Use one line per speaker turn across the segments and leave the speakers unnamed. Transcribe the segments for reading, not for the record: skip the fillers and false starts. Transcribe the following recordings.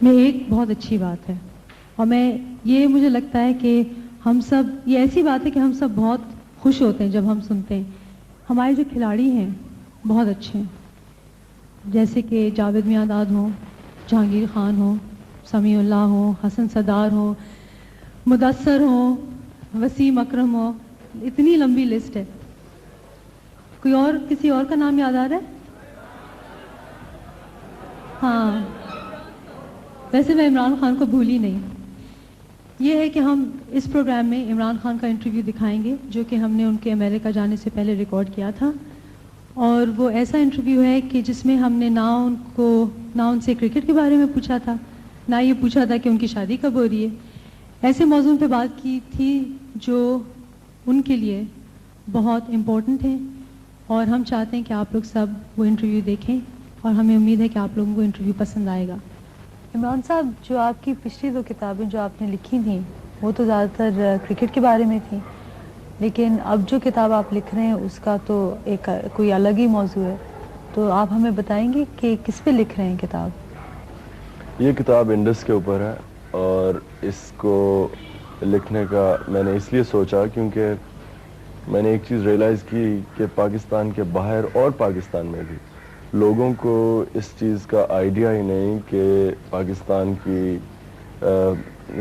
میں ایک بہت اچھی بات ہے، اور یہ مجھے لگتا ہے کہ ہم سب، یہ ایسی بات ہے کہ ہم سب بہت خوش ہوتے ہیں جب ہم سنتے ہیں ہمارے جو کھلاڑی ہیں بہت اچھے ہیں، جیسے کہ جاوید میاں ہوں، جہانگیر خان ہوں، سمیع اللہ ہوں، حسن صدار ہوں، مدثر ہوں، وسیم اکرم ہو، اتنی لمبی لسٹ ہے. کوئی اور، کسی اور کا نام یاد آ رہا ہے؟ ہاں، ویسے میں عمران خان کو بھولی نہیں. یہ ہے کہ ہم اس پروگرام میں عمران خان کا انٹرویو دکھائیں گے جو کہ ہم نے ان کے امریکہ جانے سے پہلے ریکارڈ کیا تھا، اور وہ ایسا انٹرویو ہے کہ جس میں ہم نے نہ ان سے کرکٹ کے بارے میں پوچھا تھا، نہ یہ پوچھا تھا کہ ان کی شادی کب ہو رہی ہے. ایسے موضوع پہ بات کی تھی جو ان کے لیے بہت امپورٹنٹ ہے، اور ہم چاہتے ہیں کہ آپ لوگ سب وہ انٹرویو دیکھیں، اور ہمیں امید ہے کہ آپ لوگوں کو انٹرویو پسند آئے گا. عمران صاحب، جو آپ کی پچھلی 2 کتابیں جو آپ نے لکھی تھیں وہ تو زیادہ تر کرکٹ کے بارے میں تھیں، لیکن اب جو کتاب آپ لکھ رہے ہیں اس کا تو ایک کوئی الگ ہی موضوع ہے، تو آپ ہمیں بتائیں گے کہ کس پہ لکھ رہے ہیں کتاب؟
یہ کتاب انڈس کے اوپر ہے، اور اس کو لکھنے کا میں نے اس لیے سوچا کیونکہ میں نے ایک چیز ریئلائز کی کہ پاکستان کے باہر اور پاکستان میں بھی لوگوں کو اس چیز کا آئیڈیا ہی نہیں کہ پاکستان کی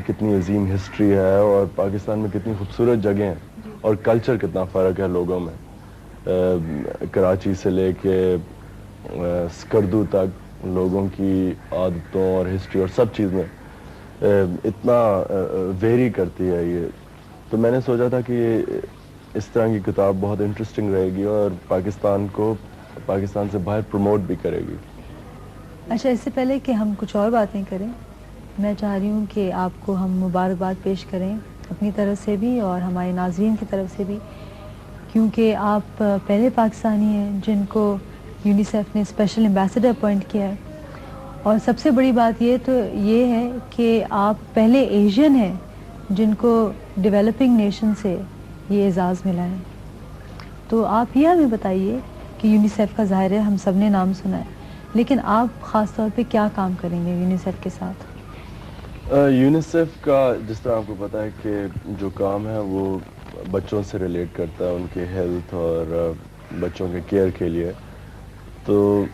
کتنی عظیم ہسٹری ہے، اور پاکستان میں کتنی خوبصورت جگہیں ہیں، اور کلچر کتنا فرق ہے لوگوں میں. کراچی سے لے کے سکردو تک لوگوں کی عادتوں اور ہسٹری اور سب چیز میں اتنا ویری کرتی ہے یہ. تو میں نے سوچا تھا کہ اس طرح کی کتاب بہت انٹرسٹنگ رہے گی اور پاکستان کو پاکستان سے باہر پروموٹ بھی کرے گی.
اچھا، اس سے پہلے کہ ہم کچھ اور باتیں کریں، میں چاہ رہی ہوں کہ آپ کو ہم مبارکباد پیش کریں اپنی طرف سے بھی اور ہمارے ناظرین کی طرف سے بھی، کیونکہ آپ پہلے پاکستانی ہیں جن کو یونیسیف نے اسپیشل ایمبیسڈر اپوائنٹ کیا ہے، اور سب سے بڑی بات یہ ہے کہ آپ پہلے ایشین ہیں جن کو ڈیولپنگ نیشن سے یہ اعزاز ملا ہے. تو آپ یہ ہمیں بتائیے کہ یونیسیف کا ظاہر ہے ہم سب نے نام سنا ہے، لیکن آپ خاص طور پہ کیا کام کریں گے یونیسیف کے ساتھ؟
یونیسیف کا جس طرح آپ کو پتہ ہے کہ جو کام ہے وہ بچوں سے ریلیٹ کرتا ہے، ان کے ہیلتھ اور بچوں کے کیئر کے لیے. تو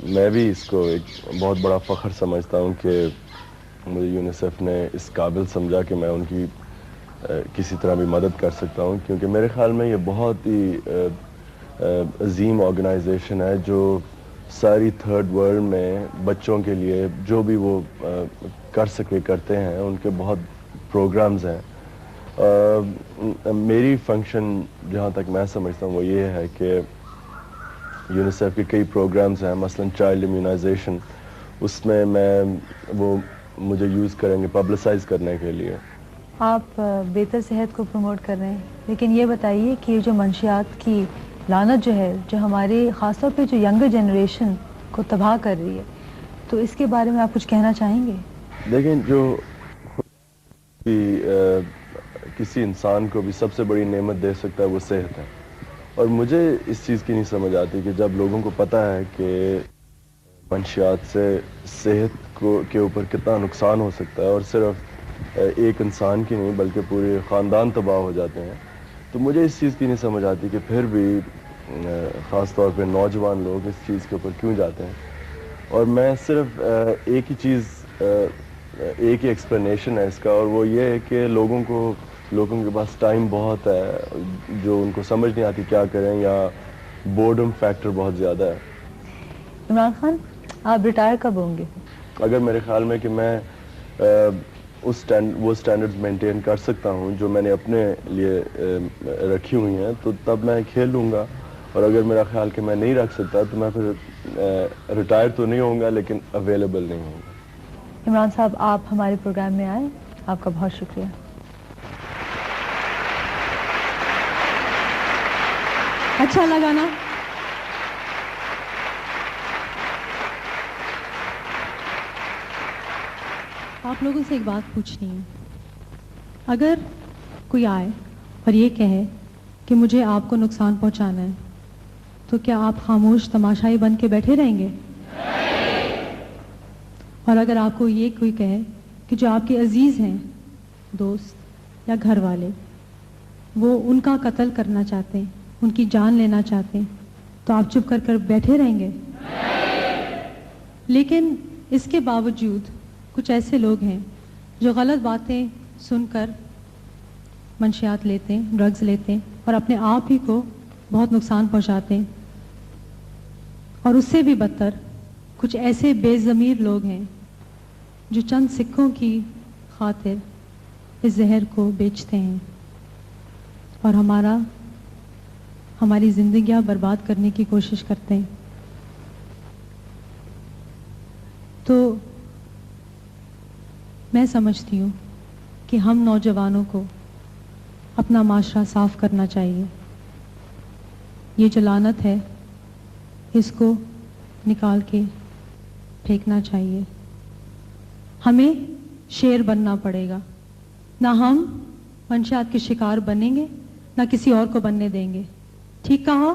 میں بھی اس کو ایک بہت بڑا فخر سمجھتا ہوں کہ مجھے یونیسیف نے اس قابل سمجھا کہ میں ان کی کسی طرح بھی مدد کر سکتا ہوں، کیونکہ میرے خیال میں یہ بہت ہی عظیم آرگنائزیشن ہے جو ساری تھرڈ ورلڈ میں بچوں کے لیے جو بھی وہ کر سکے کرتے ہیں. ان کے بہت پروگرامز ہیں. میری فنکشن جہاں تک میں سمجھتا ہوں وہ یہ ہے کہ یونیسیف کے کئی پروگرامز ہیں، مثلا چائلڈ امیونائزیشن، اس میں وہ مجھے یوز کریں گے پبلسائز کرنے کے لیے.
آپ بہتر صحت کو پروموٹ کر رہے ہیں، لیکن یہ بتائیے کہ یہ جو منشیات کی لعنت جو ہے، جو ہمارے خاص طور پہ جو ینگر جنریشن کو تباہ کر رہی ہے، تو اس کے بارے میں آپ کچھ کہنا چاہیں گے؟
دیکھیں، جو کسی انسان کو بھی سب سے بڑی نعمت دے سکتا ہے وہ صحت ہے، اور مجھے اس چیز کی نہیں سمجھ آتی کہ جب لوگوں کو پتہ ہے کہ منشیات سے صحت کے اوپر کتنا نقصان ہو سکتا ہے، اور صرف ایک انسان کی نہیں بلکہ پورے خاندان تباہ ہو جاتے ہیں، تو مجھے اس چیز کی نہیں سمجھ آتی کہ پھر بھی خاص طور پہ نوجوان لوگ اس چیز کے اوپر کیوں جاتے ہیں. اور میں صرف ایک ہی ایکسپلینیشن ہے اس کا، اور وہ یہ ہے کہ لوگوں کے پاس ٹائم بہت ہے، جو ان کو سمجھ نہیں آتی کیا کریں، یا بورڈم فیکٹر بہت زیادہ ہے.
عمران خان، آپ ریٹائر کب ہوں گے؟
اگر میرے خیال میں کہ میں وہ اسٹینڈرڈز مینٹین کر سکتا ہوں جو میں نے اپنے لیے رکھی ہوئی ہیں، تو تب میں کھیل لوں گا. اور اگر میرا خیال کہ میں نہیں رکھ سکتا تو میں پھر ریٹائر تو نہیں ہوں گا لیکن اویلیبل نہیں ہوں گا.
عمران صاحب، آپ ہمارے پروگرام میں آئے، آپ کا بہت شکریہ. اچھا لگا نا؟ آپ لوگوں سے ایک بات پوچھنی ہے. اگر کوئی آئے اور یہ کہے کہ مجھے آپ کو نقصان پہنچانا ہے، تو کیا آپ خاموش تماشائی بن کے بیٹھے رہیں گے؟ اور اگر آپ کو یہ کوئی کہے کہ جو آپ کے عزیز ہیں، دوست یا گھر والے، وہ ان کا قتل کرنا چاہتے ہیں، ان کی جان لینا چاہتے ہیں، تو آپ چپ کر بیٹھے رہیں گے؟ لیکن اس کے باوجود کچھ ایسے لوگ ہیں جو غلط باتیں سن کر منشیات لیتے ہیں، ڈرگز لیتے ہیں اور اپنے آپ ہی کو بہت نقصان پہنچاتے ہیں، اور اس سے بھی بدتر کچھ ایسے بے ضمیر لوگ ہیں جو چند سکوں کی خاطر اس زہر کو بیچتے ہیں اور ہماری زندگیاں برباد کرنے کی کوشش کرتے ہیں. تو میں سمجھتی ہوں کہ ہم نوجوانوں کو اپنا معاشرہ صاف کرنا چاہیے. یہ جو لعنت ہے اس کو نکال کے پھینکنا چاہیے. ہمیں شیر بننا پڑے گا. نہ ہم منشیات کے شکار بنیں گے، نہ کسی اور کو بننے دیں گے. ٹھیک کہا؟